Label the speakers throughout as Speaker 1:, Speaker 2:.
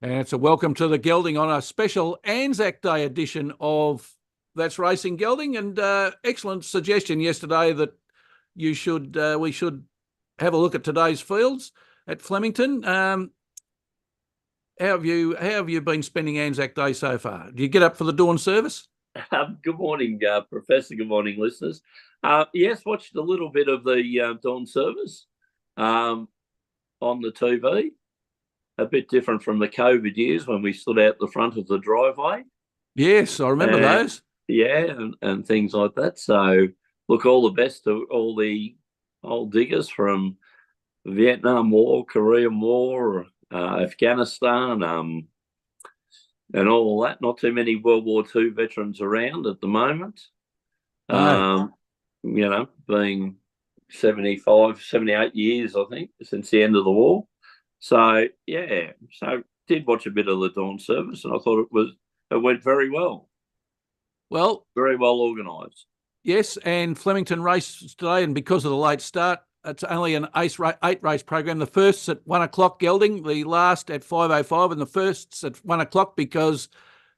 Speaker 1: And it's a welcome to the Gelding on a special Anzac Day edition of That's Racing Gelding. And excellent suggestion yesterday that we should have a look at today's fields at Flemington. How have you been spending Anzac Day so far? Do you get up for the dawn service?
Speaker 2: Good morning, Professor. Good morning, listeners. Yes, watched a little bit of the dawn service on the TV. A bit different from the COVID years when we stood out the front of the driveway.
Speaker 1: Yes, I remember those.
Speaker 2: Yeah, and things like that. So, look, all the best to all the old diggers from Vietnam War, Korean War, Afghanistan, and all that. Not too many World War II veterans around at the moment.
Speaker 1: No.
Speaker 2: Being 75, 78 years, I think, since the end of the war. So, yeah, did watch a bit of the dawn service, and I thought it went very well.
Speaker 1: Well,
Speaker 2: very well organised.
Speaker 1: Yes, and Flemington race today, and because of the late start, it's only an 8-race program. The first's at 1 o'clock Gelding, the last at 5:05, and the first's at 1 o'clock because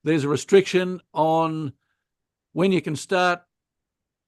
Speaker 1: there's a restriction on when you can start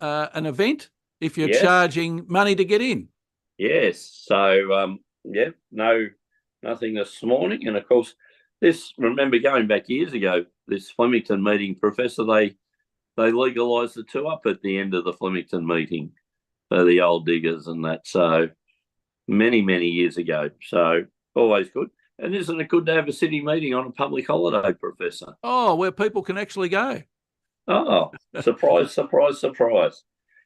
Speaker 1: an event if you're charging money to get in.
Speaker 2: Yes, so nothing this morning, and of course, remember going back years ago, this Flemington meeting, Professor, they legalised the 2-up at the end of the Flemington meeting for the old diggers and that. So many, many years ago. So always good. And isn't it good to have a city meeting on a public holiday, Professor?
Speaker 1: Oh, where people can actually go.
Speaker 2: Oh, surprise, surprise, surprise.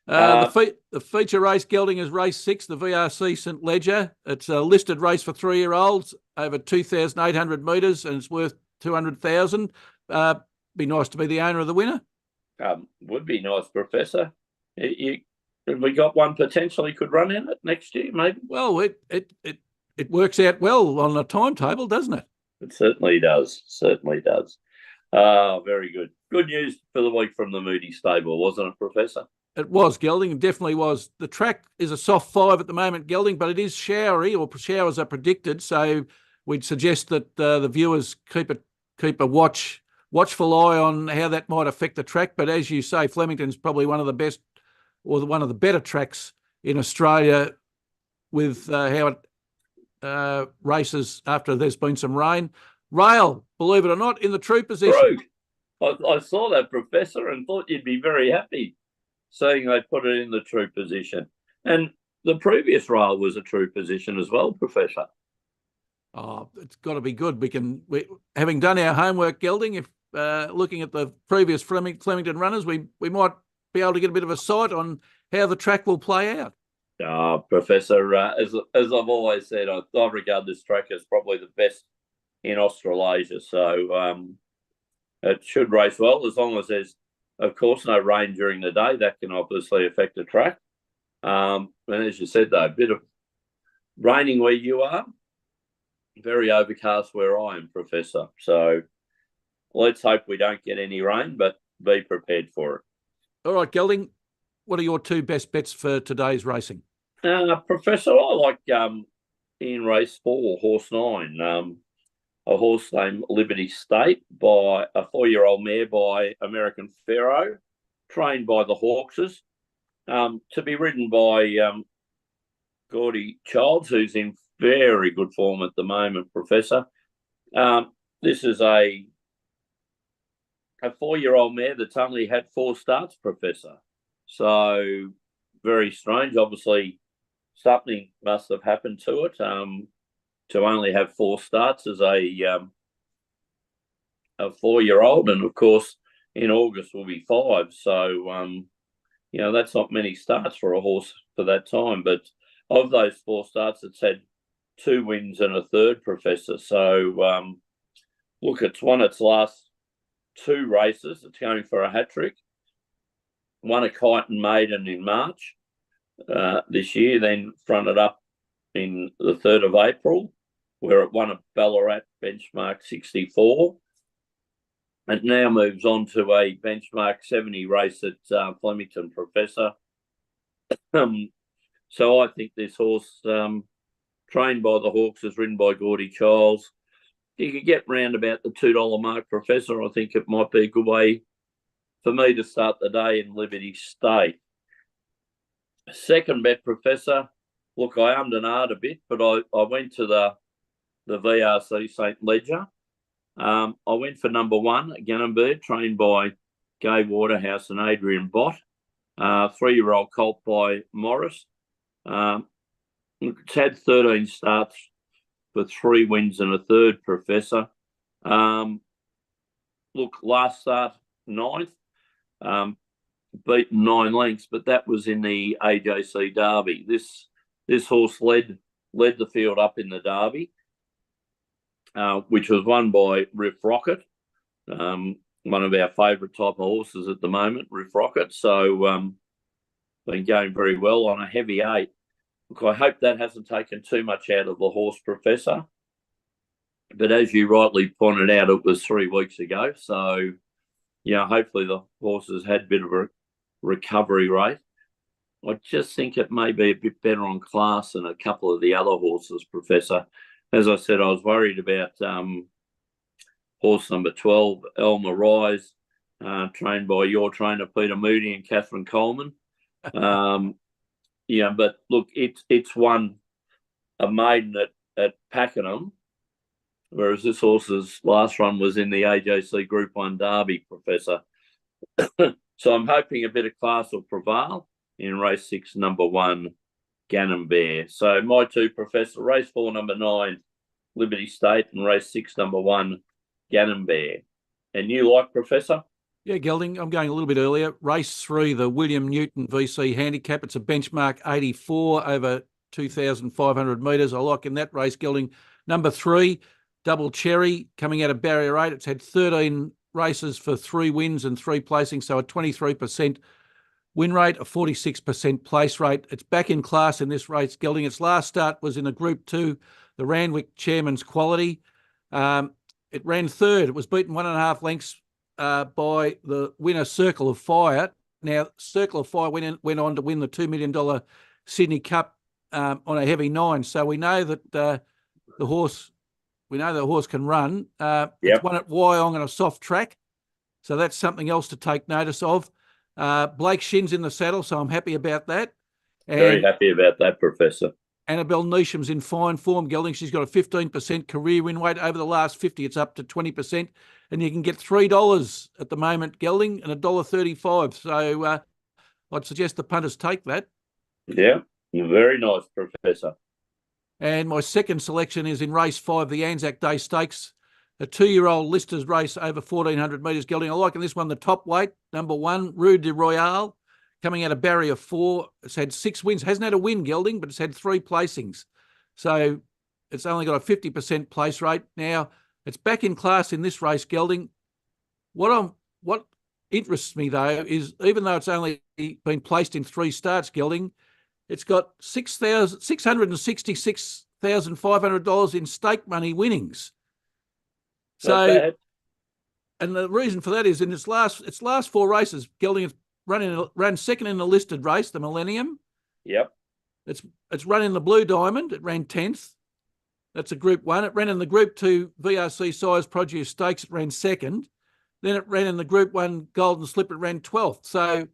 Speaker 1: The feature race Gelding is race 6, the VRC St Ledger. It's a listed race for 3-year-olds over 2,800 metres, and it's worth 200,000. Be nice to be the owner of the winner.
Speaker 2: Would be nice, Professor. Have we got one potentially could run in it next year, maybe?
Speaker 1: Well, it works out well on the timetable, doesn't it?
Speaker 2: It certainly does. Certainly does. Very good. Good news for the week from the Moody stable, wasn't it, Professor?
Speaker 1: It was, Gelding. It definitely was. The track is a soft 5 at the moment, Gelding, but it is showery, or showers are predicted. So we'd suggest that the viewers keep a watchful eye on how that might affect the track. But as you say, Flemington's probably one of the best or one of the better tracks in Australia with how it races after there's been some rain. Rail, believe it or not, in the true position.
Speaker 2: True. I saw that, Professor, and thought you'd be very happy seeing they put it in the true position. And the previous rail was a true position as well, Professor.
Speaker 1: Oh, it's got to be good. Having done our homework, Gelding, if looking at the previous Flemington runners, we might be able to get a bit of a sight on how the track will play out.
Speaker 2: Professor, as I've always said, I regard this track as probably the best in Australasia. So it should race well, as long as there's, of course, no rain during the day. That can obviously affect the track. And as you said, though, a bit of raining where you are, very overcast where I am, Professor. So let's hope we don't get any rain, but be prepared for it.
Speaker 1: All right, Gelding, what are your 2 best bets for today's racing?
Speaker 2: Professor, I like in race 4, horse 9, a horse named Liberty State by a 4-year-old mare by American Pharaoh, trained by the Hawkses, to be ridden by Gordy Childs, who's in very good form at the moment, Professor. This is a 4-year-old mare that's only had 4 starts, Professor. So very strange. Obviously, something must have happened to it to only have 4 starts as a 4-year-old. And, of course, in August will be 5. So, that's not many starts for a horse for that time. But of those 4 starts, it's had 2 wins and a third, Professor. So, look, it's won its last 2 races. It's going for a hat-trick. Won a Kyneton Maiden in March this year, then fronted up in the 3rd of April, where it won a Ballarat benchmark 64. It now moves on to a benchmark 70 race at Flemington, Professor. So I think this horse, trained by the Hawks, is ridden by Gordy Childs, you could get round about the $2 mark, Professor, I think it might be a good way for me to start the day in Liberty State. Second bet, Professor. Look, I ummed and ahed a bit, but I went to the VRC St Ledger. I went for number 1, Gannonbird, trained by Gay Waterhouse and Adrian Bott. 3-year-old colt by Morris. It's had 13 starts for 3 wins and a third, Professor. Look, last start, 9th. Beaten 9 lengths, but that was in the AJC Derby. This horse led the field up in the Derby, which was won by Riff Rocket, one of our favourite type of horses at the moment, Riff Rocket. So been going very well on a heavy 8. Look, I hope that hasn't taken too much out of the horse, Professor. But as you rightly pointed out, it was 3 weeks ago. So, hopefully the horse has had a bit of a recovery rate. I just think it may be a bit better on class than a couple of the other horses, Professor. As I said, I was worried about horse number 12, Elmer Rise, trained by your trainer, Peter Moody and Catherine Coleman. But look, it's won a maiden at Pakenham, whereas this horse's last run was in the AJC Group 1 Derby, Professor. So I'm hoping a bit of class will prevail in race 6, number 1, Gannon Bear. So my 2, Professor, race 4, number 9, Liberty State, and race 6, number 1, Gannon Bear. And you like, Professor?
Speaker 1: Yeah, Gelding, I'm going a little bit earlier. Race 3, the William Newton VC Handicap. It's a benchmark 84 over 2,500 metres. I like in that race, Gelding. Number 3, Double Cherry, coming out of barrier 8. It's had 13 races for 3 wins and 3 placings, so a 23% win rate, a 46% place rate. It's back in class in this race, Gelding. Its last start was in a Group 2, the Randwick Chairman's Quality. It ran 3rd. It was beaten 1.5 lengths by the winner, Circle of Fire. Now, Circle of Fire went on to win the $2 million Sydney Cup on a heavy 9. So we know that the horse can run. It's won at Wyong on a soft track. So that's something else to take notice of. Blake Shin's in the saddle, so I'm happy about that. And
Speaker 2: very happy about that, Professor.
Speaker 1: Annabelle Neesham's in fine form, Gelding. She's got a 15% career win rate. Over the last 50, it's up to 20%. And you can get $3 at the moment, Gelding, and $1.35. So I'd suggest the punters take that.
Speaker 2: Yeah, very nice, Professor.
Speaker 1: And my second selection is in race 5, the Anzac Day Stakes, a 2-year-old listers race over 1,400 metres, Gelding. I like in this one the top weight, number 1, Rue de Royale, coming out of barrier 4. It's had 6 wins. Hasn't had a win, Gelding, but it's had 3 placings. So it's only got a 50% place rate. Now, it's back in class in this race, Gelding. What interests me, though, is even though it's only been placed in 3 starts, Gelding, it's got $666,500 in stake money winnings. So, and the reason for that is in its last 4 races, Gelding has ran second in the listed race, the Millennium.
Speaker 2: Yep.
Speaker 1: It's run in the Blue Diamond. It ran 10th. That's a Group 1. It ran in the Group 2 VRC Size Produce Stakes. It ran 2nd. Then it ran in the Group 1 Golden Slip. It ran 12th. So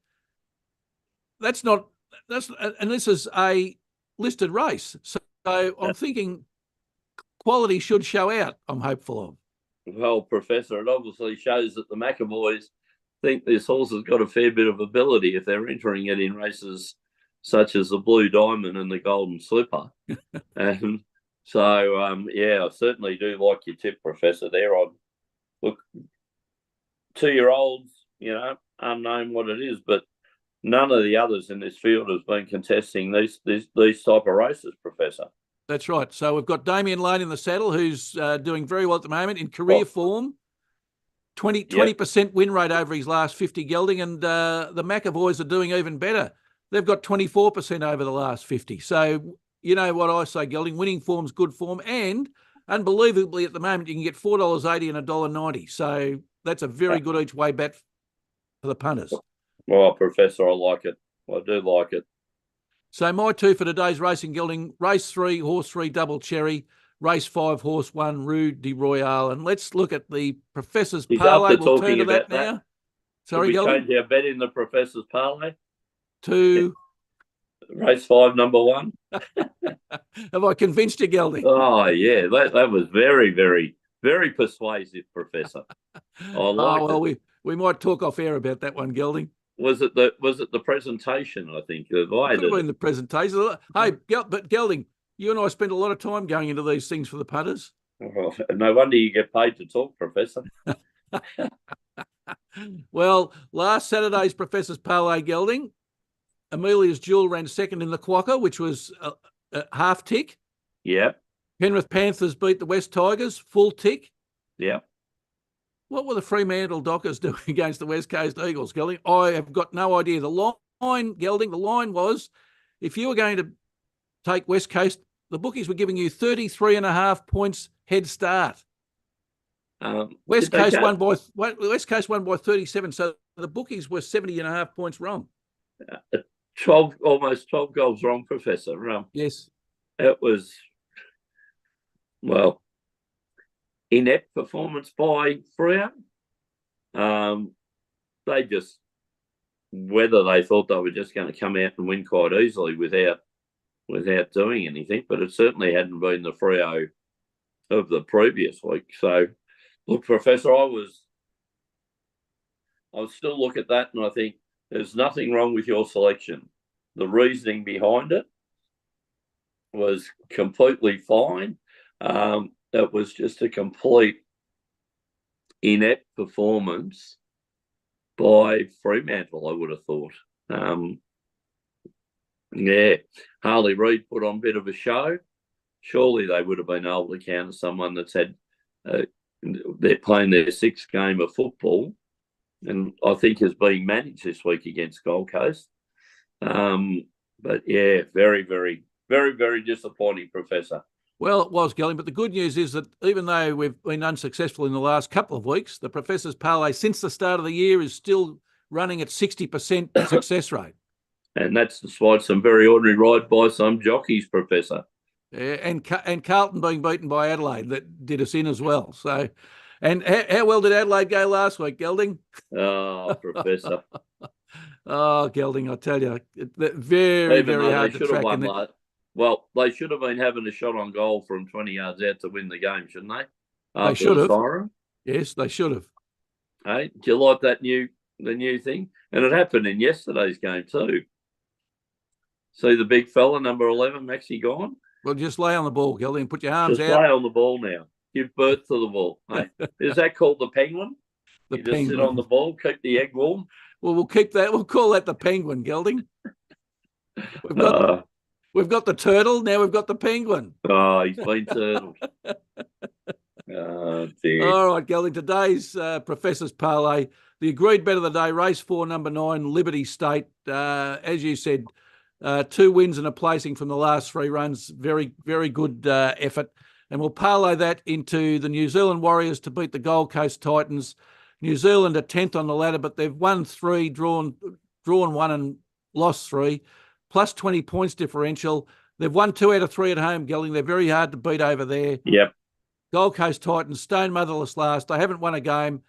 Speaker 1: and this is a listed race. So I'm thinking quality should show out, I'm hopeful of.
Speaker 2: Well, Professor, it obviously shows that the McAvoys think this horse has got a fair bit of ability if they're entering it in races such as the Blue Diamond and the Golden Slipper. And so, I certainly do like your tip, Professor, there. Look, 2-year-olds, unknown what it is, but none of the others in this field has been contesting these type of races, Professor.
Speaker 1: That's right. So we've got Damien Lane in the saddle, who's doing very well at the moment in career form. 20% win rate over his last 50, Gelding, and the McAvoys are doing even better. They've got 24% over the last 50. So you know what I say, Gelding, winning form's good form, and unbelievably at the moment you can get $4.80 and $1.90. So that's a very good each way bet for the punters.
Speaker 2: Well, Professor, I like it. I do like it.
Speaker 1: So my 2 for today's racing, Gelding, race 3, horse 3, Double Cherry, Race 5, Horse 1, Rue de Royale. And let's look at the Professor's
Speaker 2: He's
Speaker 1: parlay.
Speaker 2: after
Speaker 1: We'll turn
Speaker 2: talking
Speaker 1: to that
Speaker 2: about
Speaker 1: now.
Speaker 2: that.
Speaker 1: Sorry,
Speaker 2: Did we
Speaker 1: Gelding?
Speaker 2: change our bet in the Professor's parlay?
Speaker 1: To
Speaker 2: Race 5, number 1.
Speaker 1: have I convinced you, Gelding?
Speaker 2: Oh, yeah. That was very, very, very persuasive, Professor. I liked it.
Speaker 1: We might talk off air about that one, Gelding.
Speaker 2: Was it the presentation, I think?
Speaker 1: It could have been the presentation. Hey, but Gelding, you and I spent a lot of time going into these things for the punters.
Speaker 2: Oh, no wonder you get paid to talk, Professor.
Speaker 1: Well, last Saturday's Professor's parlay, Gelding, Amelia's Jewel ran second in the Quokka, which was a half tick.
Speaker 2: Yep.
Speaker 1: Penrith Panthers beat the West Tigers, full tick.
Speaker 2: Yep.
Speaker 1: What were the Fremantle Dockers doing against the West Coast Eagles, Gelding? I have got no idea. The line, Gelding, the line was, if you were going to take West Coast, the bookies were giving you 33.5 points head start. West Coast won by 37, so the bookies were 70.5 points wrong.
Speaker 2: 12, almost 12 goals wrong, Professor.
Speaker 1: Yes.
Speaker 2: It was, well, inept performance by Freo. They just, whether they thought they were just going to come out and win quite easily without doing anything, but it certainly hadn't been the Freo of the previous week. So, look, Professor, I still look at that and I think there's nothing wrong with your selection. The reasoning behind it was completely fine. It was just a complete inept performance by Fremantle, I would have thought. Yeah, Harley Reid put on a bit of a show. Surely they would have been able to counter someone that's had, they're playing their 6th game of football, and I think is being managed this week against Gold Coast. But yeah, very, very, very, very disappointing, Professor.
Speaker 1: Well, it was, Gelding, but the good news is that even though we've been unsuccessful in the last couple of weeks, the Professor's parlay since the start of the year is still running at 60% success rate. And
Speaker 2: that's despite some very ordinary ride by some jockeys, Professor.
Speaker 1: Yeah, and Carlton being beaten by Adelaide, that did us in as well. So, and how well did Adelaide go last week, Gelding?
Speaker 2: Oh, Professor.
Speaker 1: Oh, Gelding, I tell you, very, very hard to track.
Speaker 2: Well, they should have been having a shot on goal from 20 yards out to win the game, shouldn't they?
Speaker 1: They should have. Yes, they should have.
Speaker 2: Hey, do you like the new thing? And it happened in yesterday's game too. See the big fella, number 11, Maxie Gone?
Speaker 1: Well, just lay on the ball, Gelding, and put your arms out.
Speaker 2: Just lay on the ball now. Give birth to the ball. Hey, is that called the penguin?
Speaker 1: The
Speaker 2: penguin.
Speaker 1: Just
Speaker 2: sit on the ball, keep the egg warm.
Speaker 1: Well, we'll keep that. We'll call that the penguin, Gelding. We've got the turtle. Now we've got the penguin.
Speaker 2: Oh, he's been turtled. Oh, dear.
Speaker 1: All right, Gelding. Today's Professor's parlay. The agreed bet of the day, race 4, number 9, Liberty State. As you said, 2 wins and a placing from the last 3 runs. Very, very good effort. And we'll parlay that into the New Zealand Warriors to beat the Gold Coast Titans. New Zealand are 10th on the ladder, but they've won 3, drawn 1 and lost 3, plus 20 points differential. They've won 2 out of 3 at home, Gelding. They're very hard to beat over there.
Speaker 2: Yep.
Speaker 1: Gold Coast Titans, stone motherless last. They haven't won a game.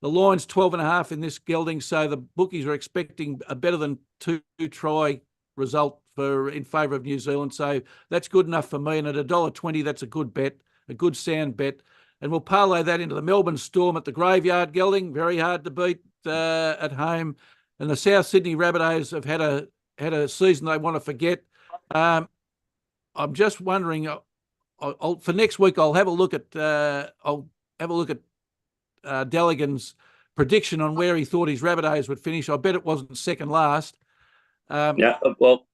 Speaker 1: The line's 12.5 in this, Gelding, so the bookies are expecting a better than 2 try result in favour of New Zealand. So that's good enough for me. And at $1.20, that's a good bet, a good sound bet. And we'll parlay that into the Melbourne Storm at the Graveyard, Gelding. Very hard to beat at home. And the South Sydney Rabbitohs have had a season they want to forget. I'm just wondering. For next week, I'll have a look at Delegan's prediction on where he thought his Rabbitohs would finish. I bet it wasn't second last.
Speaker 2: Yeah, well,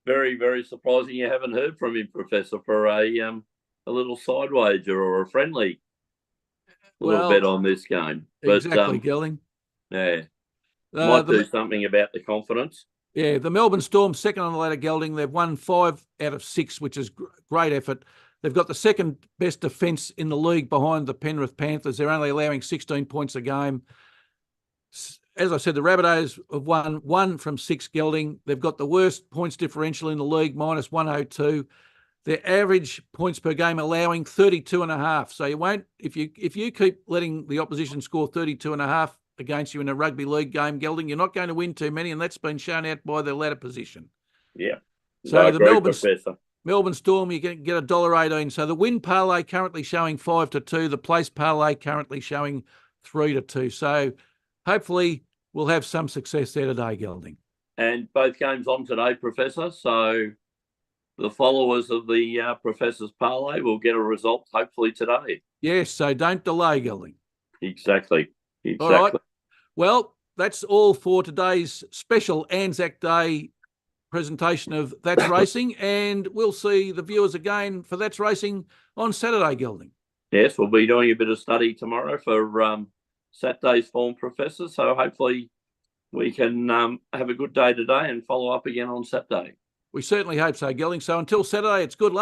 Speaker 2: very, very surprising you haven't heard from him, Professor, for a little side wager or a friendly little bet on this game. But,
Speaker 1: exactly, Gelding.
Speaker 2: Yeah, might do something about the confidence.
Speaker 1: Yeah, the Melbourne Storm second on the ladder, Gelding. They've won 5 out of 6, which is great effort. They've got the second best defence in the league behind the Penrith Panthers. They're only allowing 16 points a game. As I said, the Rabbitohs have won 1 from 6, Gelding. They've got the worst points differential in the league, minus 102. their average points per game allowing 32.5. So you won't, if you keep letting the opposition score 32.5 against you in a rugby league game, Gelding, you're not going to win too many, and that's been shown out by the ladder position.
Speaker 2: Yeah.
Speaker 1: So
Speaker 2: I
Speaker 1: the
Speaker 2: agree, Professor.
Speaker 1: Melbourne Storm, you can get $1.18. So the win parlay currently showing 5-2. The place parlay currently showing 3-2. So hopefully we'll have some success there today, Gelding.
Speaker 2: And both games on today, Professor. So the followers of the Professor's parlay will get a result hopefully today.
Speaker 1: Yes, so don't delay, Gelding.
Speaker 2: Exactly.
Speaker 1: All right. Well, that's all for today's special Anzac Day presentation of That's Racing, and we'll see the viewers again for That's Racing on Saturday, Gelding.
Speaker 2: Yes, we'll be doing a bit of study tomorrow for Saturday's form, Professor. So hopefully we can have a good day today and follow up again on Saturday.
Speaker 1: We certainly hope so, Gelding. So until Saturday, it's good luck.